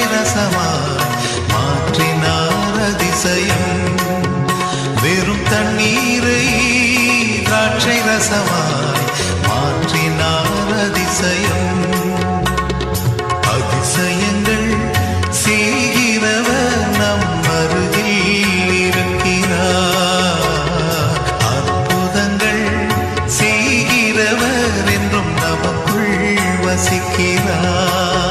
திராட்சை ரசமாய் மாற்றினார் அதிசயம். வெறும் தண்ணீரை திராட்சை ரசமாய் மாற்றினார் அதிசயம். அதிசயங்கள் செய்கிறவர் நம் அருகில் இருக்கிறார். அற்புதங்கள் செய்கிறவர் என்றும் நமக்குள் வசிக்கிறார்.